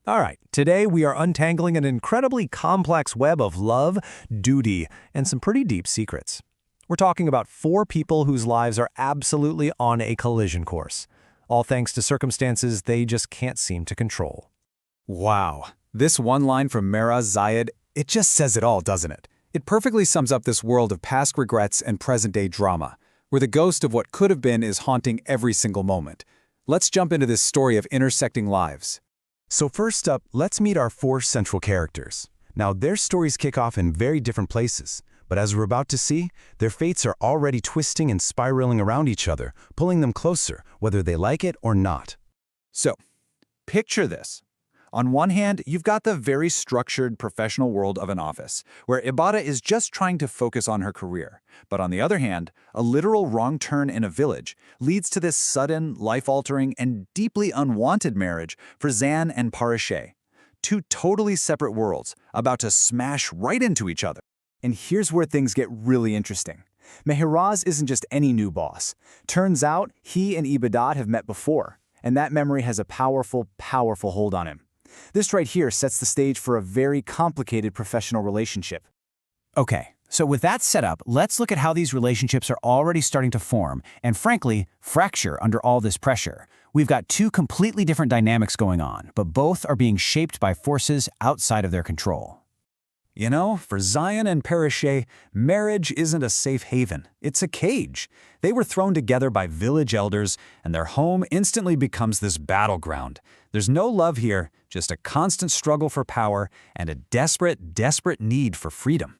All right, today we are untangling an incredibly complex web of love, duty, and some pretty deep secrets. We're talking about four people whose lives are absolutely on a collision course, all thanks to circumstances they just can't seem to control. Wow. This one line from Mehraz Zayed, it just says it all, doesn't it? It perfectly sums up this world of past regrets and present-day drama, where the ghost of what could have been is haunting every single moment. Let's jump into this story of intersecting lives. So first up, let's meet our four central characters. Now, their stories kick off in very different places, but as we're about to see, their fates are already twisting and spiraling around each other, pulling them closer, whether they like it or not. So, picture this. On one hand, you've got the very structured professional world of an office, where Ibadah is just trying to focus on her career. But on the other hand, a literal wrong turn in a village leads to this sudden, life-altering, and deeply unwanted marriage for Zan and Parashay. Two totally separate worlds, about to smash right into each other. And here's where things get really interesting. Mehraz isn't just any new boss. Turns out, he and Ibadat have met before, and that memory has a powerful, powerful hold on him. This right here sets the stage for a very complicated professional relationship. Okay, so with that set up, let's look at how these relationships are already starting to form and, frankly, fracture under all this pressure. We've got two completely different dynamics going on, but both are being shaped by forces outside of their control. You know, for Zion and Parashay, marriage isn't a safe haven. It's a cage. They were thrown together by village elders, and their home instantly becomes this battleground. There's no love here, just a constant struggle for power and a desperate, desperate need for freedom.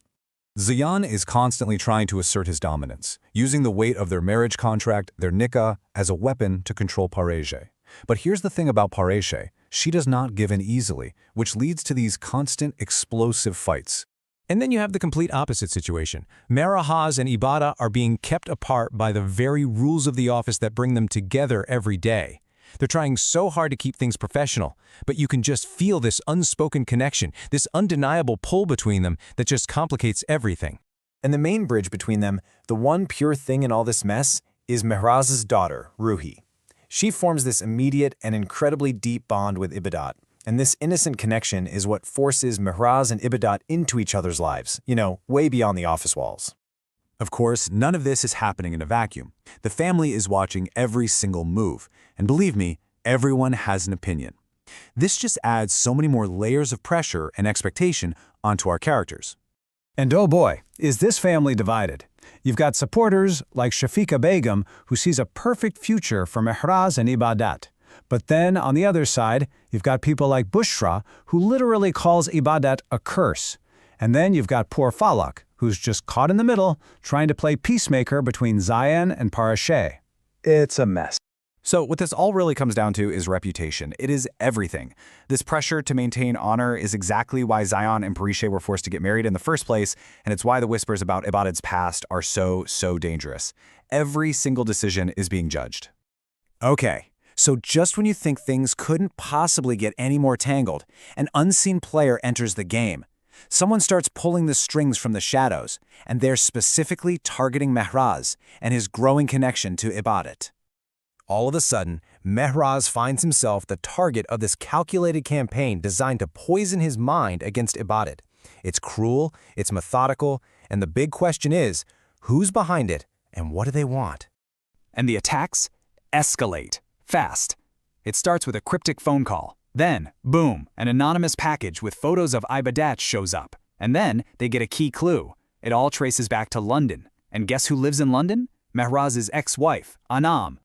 Zion is constantly trying to assert his dominance, using the weight of their marriage contract, their nikah, as a weapon to control Parashay. But here's the thing about Parashay. She does not give in easily, which leads to these constant, explosive fights. And then you have the complete opposite situation. Mehraz and Ibadah are being kept apart by the very rules of the office that bring them together every day. They're trying so hard to keep things professional, but you can just feel this unspoken connection, this undeniable pull between them that just complicates everything. And the main bridge between them, the one pure thing in all this mess, is Mehraz's daughter, Ruhi. She forms this immediate and incredibly deep bond with Ibadat, and this innocent connection is what forces Mehraz and Ibadat into each other's lives, way beyond the office walls. Of course, none of this is happening in a vacuum. The family is watching every single move, and believe me, everyone has an opinion. This just adds so many more layers of pressure and expectation onto our characters. And oh boy, is this family divided. You've got supporters like Shafiqa Begum, who sees a perfect future for Mehraz and Ibadat. But then, on the other side, you've got people like Bushra, who literally calls Ibadat a curse. And then you've got poor Falak, who's just caught in the middle, trying to play peacemaker between Zayan and Parashay. It's a mess. So what this all really comes down to is reputation. It is everything. This pressure to maintain honor is exactly why Zion and Parashay were forced to get married in the first place, and it's why the whispers about Ibadat's past are so dangerous. Every single decision is being judged. Okay, so just when you think things couldn't possibly get any more tangled, an unseen player enters the game. Someone starts pulling the strings from the shadows, and they're specifically targeting Mehraz and his growing connection to Ibadat. All of a sudden, Mehraz finds himself the target of this calculated campaign designed to poison his mind against Ibadat. It's cruel, it's methodical, and the big question is, who's behind it and what do they want? And the attacks escalate fast. It starts with a cryptic phone call. Then, boom, an anonymous package with photos of Ibadat shows up. And then they get a key clue. It all traces back to London. And guess who lives in London? Mehraz's ex-wife, Anam.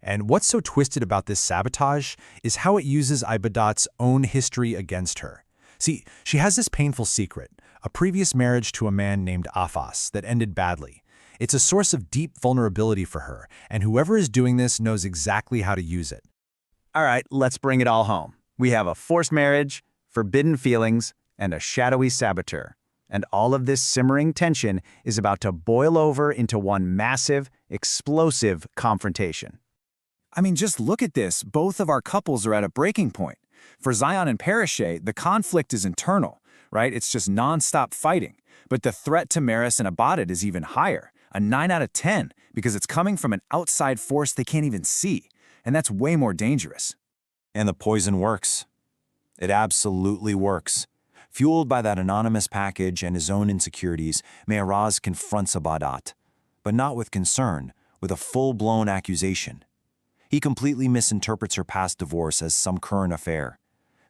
And what's so twisted about this sabotage is how it uses Ibadat's own history against her. See, she has this painful secret, a previous marriage to a man named Afas that ended badly. It's a source of deep vulnerability for her, and whoever is doing this knows exactly how to use it. All right, let's bring it all home. We have a forced marriage, forbidden feelings, and a shadowy saboteur. And all of this simmering tension is about to boil over into one massive, explosive confrontation. I mean, just look at this. Both of our couples are at a breaking point. For Zion and Parashay, the conflict is internal, right? It's just nonstop fighting. But the threat to Mehraz and Ibadat is even higher, a 9 out of 10, because it's coming from an outside force they can't even see. And that's way more dangerous. And the poison works. It absolutely works. Fueled by that anonymous package and his own insecurities, Mehraz confronts Ibadat, but not with concern, with a full-blown accusation. He completely misinterprets her past divorce as some current affair,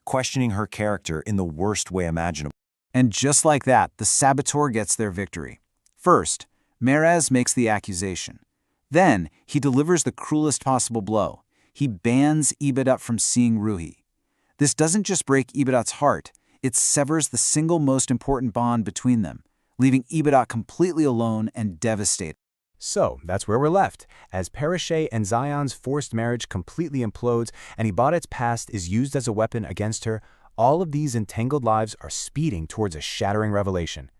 questioning her character in the worst way imaginable. And just like that, the saboteur gets their victory. First, Mehraz makes the accusation. Then, he delivers the cruelest possible blow. He bans Ibadat from seeing Ruhi. This doesn't just break Ibadat's heart, it severs the single most important bond between them, leaving Ibadat completely alone and devastated. So, that's where we're left, as Parashay and Zion's forced marriage completely implodes and Ibadat's past is used as a weapon against her. All of these entangled lives are speeding towards a shattering revelation.